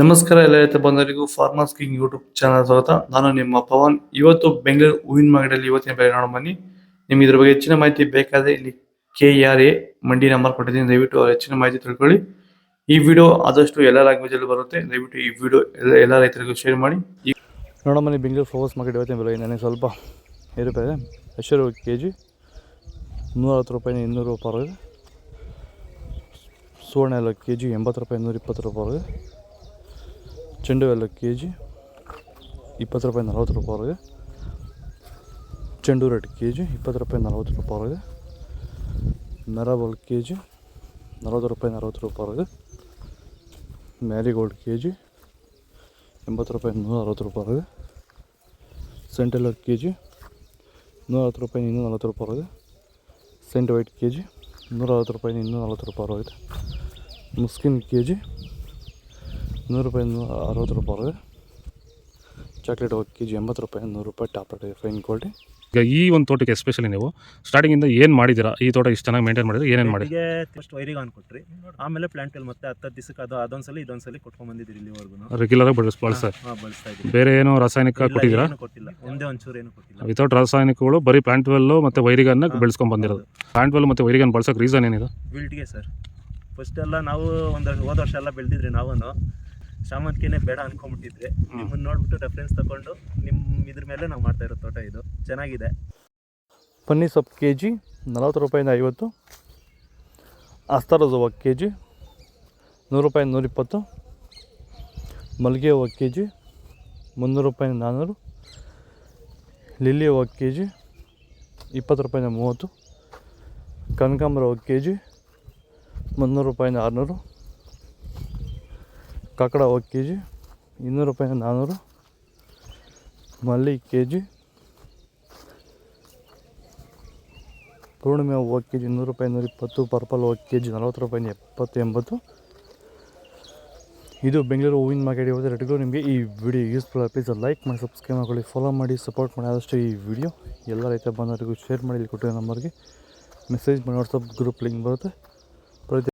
ನಮಸ್ಕಾರ ಎಲ್ಲ ರೈತ ಬಂಧುಗಳಿಗೂ ಫಾರ್ಮರ್ಸ್ ಕಿಂಗ್ ಯೂಟ್ಯೂಬ್ ಚಾನಲ್ ಸ್ವಾಗತ. ನಾನು ನಿಮ್ಮ ಪವನ್. ಇವತ್ತು ಬೆಂಗಳೂರು ಹೂವಿನ ಮಾರ್ಕೆಟಲ್ಲಿ ಇವತ್ತಿನ ಬೆಲೆ ನೋಡೋಣ ಬನ್ನಿ. ನಿಮ್ಗೆ ಇದ್ರ ಬಗ್ಗೆ ಹೆಚ್ಚಿನ ಮಾಹಿತಿ ಬೇಕಾದ್ರೆ ಇಲ್ಲಿ KRA ಮಂಡಿ ನಂಬರ್ ಕೊಟ್ಟಿದ್ದೀನಿ, ದಯವಿಟ್ಟು ಹೆಚ್ಚಿನ ಮಾಹಿತಿ ತಿಳ್ಕೊಳ್ಳಿ. ಈ ವಿಡಿಯೋ ಆದಷ್ಟು ಎಲ್ಲ ಲ್ಯಾಂಗ್ವೇಜ್ ಅಲ್ಲಿ ಬರುತ್ತೆ, ದಯವಿಟ್ಟು ಈ ವಿಡಿಯೋ ಎಲ್ಲ ರೈತರಿಗೂ ಶೇರ್ ಮಾಡಿ. ನೋಡೋಣ ಬನ್ನಿ, ಬೆಂಗಳೂರು ಫ್ಲವರ್ಸ್ ಮಾರ್ಕೆಟ್ ಇವತ್ತಿನ ಬೆಲೆ ನನಗೆ ಸ್ವಲ್ಪ ಏರುಪೇರೆ. ಹೆಸರು KG 160 ರೂಪಾಯಿ 200 ರೂಪಾಯಿ. ಸುವರ್ಣ ಎಲ್ಲ KG 80 ರೂಪಾಯಿ 120 ರೂಪಾಯಿ. ಚೆಂಡು ಎಲ್ಲ KG 20 ರೂಪಾಯಿ 40 ರೂಪಾಯಿ. ಚೆಂಡು ರೇಟ್ KG 20 ರೂಪಾಯಿ 40 ರೂಪಾಯಿ. ಮೆರಾಬಲ್ KG 40 ರೂಪಾಯಿ 40 ರೂಪಾಯಿ. ಮ್ಯಾರಿಗೋಲ್ಡ್ KG 80 ರೂಪಾಯಿ 160 ರೂಪಾಯಿ. ಸೆಂಟೆಲ್ಲರ್ KG 110 ರೂಪಾಯಿ 240 ರೂಪಾಯಿ. ಸೆಂಟ್ ವೈಟ್ KG 160 ರೂಪಾಯಿ 240 ರೂಪಾಯಿ. ಮುಸ್ಕಿನ್ KG 100 ರೂಪಾಯಿ 160 ರೂಪಾಯಿ. ಚಾಕ್ಲೇಟ್ ಹೋಗಿ KG 80 ರೂಪಾಯಿ 100 ರೂಪಾಯಿ. Top rate fine quality. ಈಗ ಈ ಒಂದು ತೋಟಕ್ಕೆ ಎಸ್ಪೆಷಲಿ ನೀವು ಸ್ಟಾರ್ಟಿಂಗಿಂದ ಏನು ಮಾಡಿದ್ದೀರಾ? ಈ ತೋಟ ಇಷ್ಟು ಚೆನ್ನಾಗಿ ಮೇಂಟೈನ್ ಮಾಡಿದ್ರೆ ಏನೇನು ಮಾಡಿ? ಫಸ್ಟ್ ವೈರಿಗೆ ಕೊಟ್ರಿ, ಆಮೇಲೆ ಪ್ಲಾಂಟ್ ಮತ್ತೆ 10 ದಿವಸಕ್ಕೆ ಅದೊಂದ್ಸಲಿ ಇದೊಂದ್ಸಲಿ ಕೊಟ್ಕೊಂಡ್ ಬಂದಿದ್ದೀರಿ ಇಲ್ಲಿವರೆಗೂ. ರೆಗ್ಯುಲರ್ ಆಗಿ ಬಳಸ್ತಾ ಇದ್ದೀವಿ. ಬೇರೆ ಏನು ರಾಸಾಯನಿಕ ಕೊಟ್ಟಿದ್ದೀರಾ? ಕೊಟ್ಟಿಲ್ಲ, ಒಂದೇ ಒಂಚೂರು ಏನು ಕೊಟ್ಟಿಲ್ಲ. ವಿತೌಟ್ ರಾಸಾಯನಿಕಗಳು ಬರೀ ಪ್ಲಾಂಟ್ ವೆಲ್ಲು ಮತ್ತು ವೈರಿಗನ್ನ ಬೆಳೆಸ್ಕೊಂಡು ಬಂದಿರೋದು. ಪ್ಲಾಂಟ್ ವೆಲ್ ಮತ್ತು ವೈರಿಗನ್ ಬಳಸೋಕೆ ರೀಸನ್ ಏನಿದೆ? ವಿಲ್ಟ್ಗೆ ಸರ್. ಫಸ್ಟ್ ಎಲ್ಲ ನಾವು ಹೋದ ವರ್ಷ ಎಲ್ಲ ಬೆಳೆದಿದ್ರಿ, ನಾವು ಶಾಮಂತಿಗೆನೇ ಬೇಡ ಅನ್ಕೊಂಡ್ಬಿಟ್ಟಿದ್ರಿ. ನಿಮ್ಮನ್ನ ನೋಡ್ಬಿಟ್ಟು ರೆಫರೆನ್ಸ್ ತಗೊಂಡು ನಿಮ್ಮ ಇದ್ರ ಮೇಲೆ ನಾವು ಮಾಡ್ತಾ ಇರೋ ತೋಟ ಇದು ಚೆನ್ನಾಗಿದೆ. ಪನ್ನೀರ್ ಸೊಪ್ಪು KG 40 ರೂಪಾಯಿಂದ 50. ಅಸ್ತಾರ ಹೂವು KG 100 ರೂಪಾಯಿ 120. ಮಲ್ಲಿಗೆ ಹೂವು KG 300 ರೂಪಾಯಿ 400. ಲಿಲ್ಲಿ ಹೂವು KG 20 ರೂಪಾಯಿಂದ 30. ಕನಕಾಂಬರ ಹೂವು KG 300 ರೂಪಾಯಿಂದ 600. ಕಾಕಡ ಹೂವು KG 200 ರೂಪಾಯಿಂದ 400. ಮಲ್ಲಿ KG. ಪೂರ್ಣಿಮೆ ಹೂವು KG 100 ರೂಪಾಯಿ 120. ಪರ್ಪಲ್ ಹೂವು KG 40 ರೂಪಾಯಿ 70 80. ಇದು ಬೆಂಗಳೂರು ಹೂವಿನ ಮಾರ್ಕೆಟ್ ಇವತ್ತು ರೇಟ್ಗಳು. ನಿಮಗೆ ಈ ವಿಡಿಯೋ ಯೂಸ್ಫುಲ್ ಪ್ಲೀಸ್ ಲೈಕ್ ಮಾಡಿ, ಸಬ್ಸ್ಕ್ರೈಬ್ ಮಾಡ್ಕೊಳ್ಳಿ, ಫಾಲೋ ಮಾಡಿ, ಸಪೋರ್ಟ್ ಮಾಡಿ. ಆದಷ್ಟು ಈ ವಿಡಿಯೋ ಎಲ್ಲ ರೈತ ಬಂದವರಿಗೂ ಶೇರ್ ಮಾಡಿ. ಇಲ್ಲಿ ಕೊಟ್ಟಿರೋ ನಂಬರ್ಗೆ ಮೆಸೇಜ್ ಮಾಡಿ, ವಾಟ್ಸಪ್ ಗ್ರೂಪ್ ಲಿಂಕ್ ಬರುತ್ತೆ.